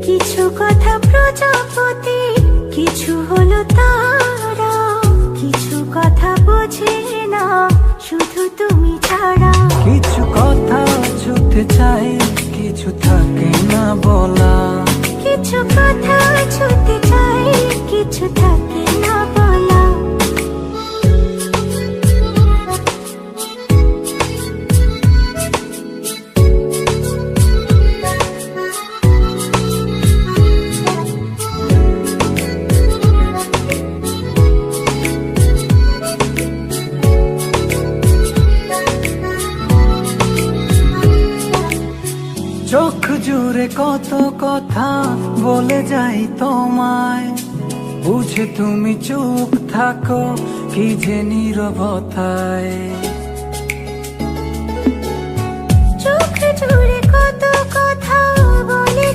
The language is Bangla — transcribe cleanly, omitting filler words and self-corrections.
কিছু কথা প্রজাপতি, কিছু হলো তারা, কিছু কথা বোঝে না শুধু তুমি ছাড়া। কিছু কথা ছুটতে চাই, কিছু থাকে না বলা। কিছু কথা ছুটতে চাই, কিছু থাকে না বলা। চোখ জুড়ে কত কথা বলে যাই তোমায়, বুঝে তুমি চুপ থাকো কি যে নীরবতায়।